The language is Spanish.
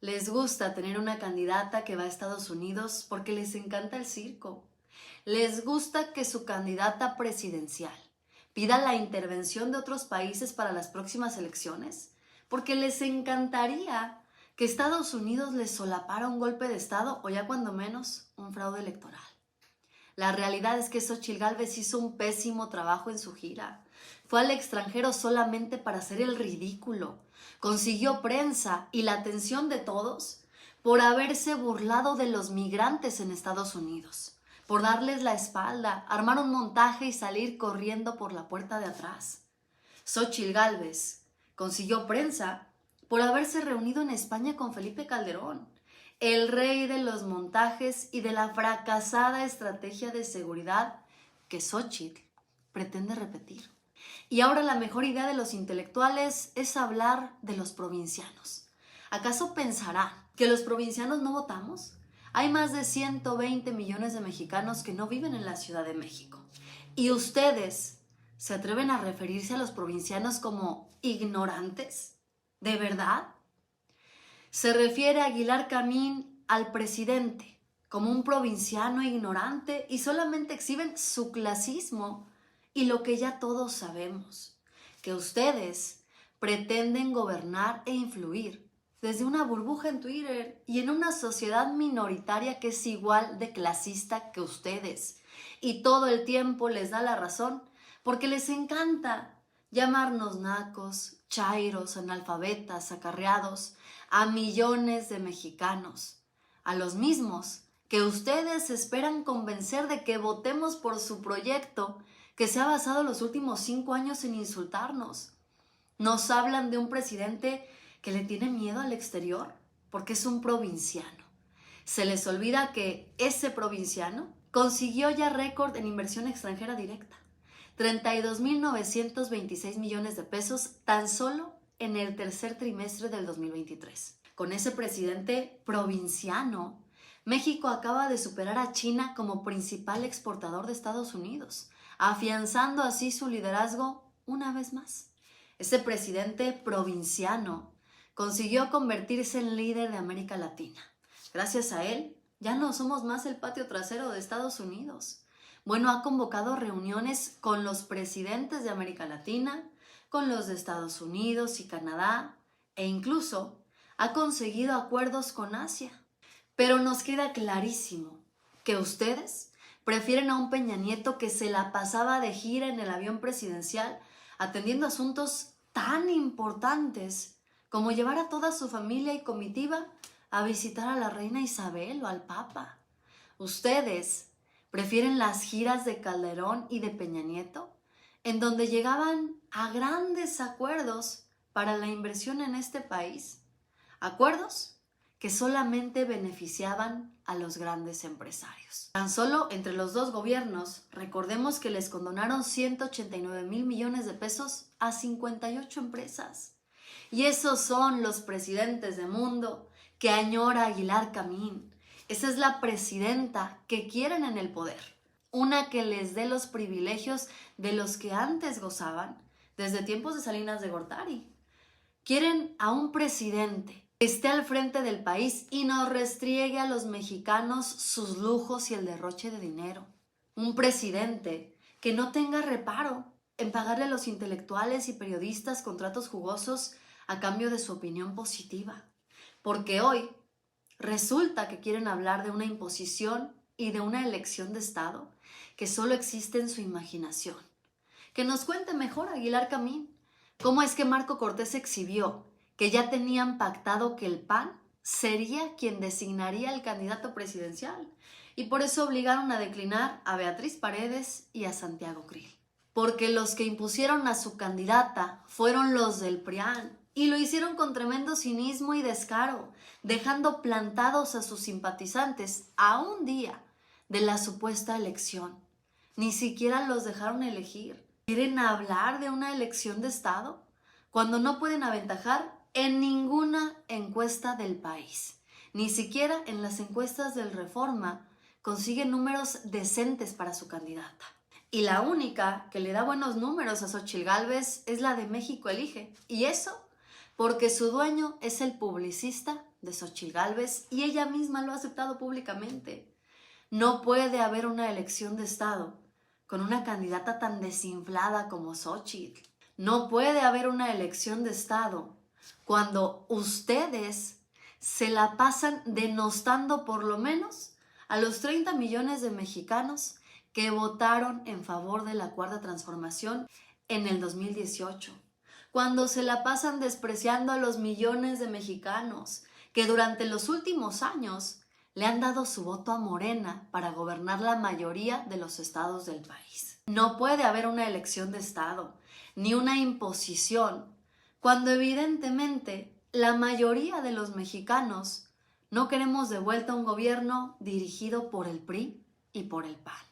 Les gusta tener una candidata que va a Estados Unidos porque les encanta el circo. Les gusta que su candidata presidencial pida la intervención de otros países para las próximas elecciones porque les encantaría que Estados Unidos les solapara un golpe de Estado o ya cuando menos un fraude electoral. La realidad es que Xóchitl Gálvez hizo un pésimo trabajo en su gira. Fue al extranjero solamente para hacer el ridículo. Consiguió prensa y la atención de todos por haberse burlado de los migrantes en Estados Unidos, por darles la espalda, armar un montaje y salir corriendo por la puerta de atrás. Xóchitl Gálvez consiguió prensa por haberse reunido en España con Felipe Calderón, el rey de los montajes y de la fracasada estrategia de seguridad que Xóchitl pretende repetir. Y ahora la mejor idea de los intelectuales es hablar de los provincianos. ¿Acaso pensará que los provincianos no votamos? Hay más de 120 millones de mexicanos que no viven en la Ciudad de México. ¿Y ustedes se atreven a referirse a los provincianos como ignorantes? ¿De verdad? Se refiere a Aguilar Camín al presidente como un provinciano ignorante y solamente exhiben su clasismo y lo que ya todos sabemos, que ustedes pretenden gobernar e influir desde una burbuja en Twitter y en una sociedad minoritaria que es igual de clasista que ustedes y todo el tiempo les da la razón porque les encanta llamarnos nacos, chairos, analfabetas, acarreados a millones de mexicanos, a los mismos que ustedes esperan convencer de que votemos por su proyecto que se ha basado los últimos 5 años en insultarnos. Nos hablan de un presidente que le tiene miedo al exterior porque es un provinciano. Se les olvida que ese provinciano consiguió ya récord en inversión extranjera directa. 32.926 millones de pesos tan solo en el tercer trimestre del 2023. Con ese presidente provinciano, México acaba de superar a China como principal exportador de Estados Unidos, afianzando así su liderazgo una vez más. Ese presidente provinciano consiguió convertirse en líder de América Latina. Gracias a él, ya no somos más el patio trasero de Estados Unidos. Bueno, ha convocado reuniones con los presidentes de América Latina, con los de Estados Unidos y Canadá, e incluso ha conseguido acuerdos con Asia. Pero nos queda clarísimo que ustedes prefieren a un Peña Nieto que se la pasaba de gira en el avión presidencial atendiendo asuntos tan importantes como llevar a toda su familia y comitiva a visitar a la reina Isabel o al Papa. Ustedes prefieren las giras de Calderón y de Peña Nieto, en donde llegaban a grandes acuerdos para la inversión en este país. Acuerdos que solamente beneficiaban a los grandes empresarios. Tan solo entre los dos gobiernos, recordemos que les condonaron 189,000 millones de pesos a 58 empresas. Y esos son los presidentes de mundo que añora Aguilar Camín. Esa es la presidenta que quieren en el poder. Una que les dé los privilegios de los que antes gozaban desde tiempos de Salinas de Gortari. Quieren a un presidente que esté al frente del país y nos restriegue a los mexicanos sus lujos y el derroche de dinero. Un presidente que no tenga reparo en pagarle a los intelectuales y periodistas contratos jugosos a cambio de su opinión positiva. Porque hoy resulta que quieren hablar de una imposición y de una elección de Estado que solo existe en su imaginación. Que nos cuente mejor Aguilar Camín cómo es que Marco Cortés exhibió que ya tenían pactado que el PAN sería quien designaría al candidato presidencial y por eso obligaron a declinar a Beatriz Paredes y a Santiago Krill. Porque los que impusieron a su candidata fueron los del PRIAN y lo hicieron con tremendo cinismo y descaro, dejando plantados a sus simpatizantes a un día de la supuesta elección. Ni siquiera los dejaron elegir. ¿Quieren hablar de una elección de Estado cuando no pueden aventajar en ninguna encuesta del país? Ni siquiera en las encuestas del Reforma consiguen números decentes para su candidata. Y la única que le da buenos números a Xóchitl Gálvez es la de México Elige. Y eso porque su dueño es el publicista de Xóchitl Gálvez y ella misma lo ha aceptado públicamente. No puede haber una elección de Estado con una candidata tan desinflada como Xóchitl. No puede haber una elección de Estado cuando ustedes se la pasan denostando por lo menos a los 30 millones de mexicanos que votaron en favor de la Cuarta Transformación en el 2018. Cuando se la pasan despreciando a los millones de mexicanos que durante los últimos años le han dado su voto a Morena para gobernar la mayoría de los estados del país. No puede haber una elección de Estado, ni una imposición, cuando evidentemente la mayoría de los mexicanos no queremos de vuelta un gobierno dirigido por el PRI y por el PAN.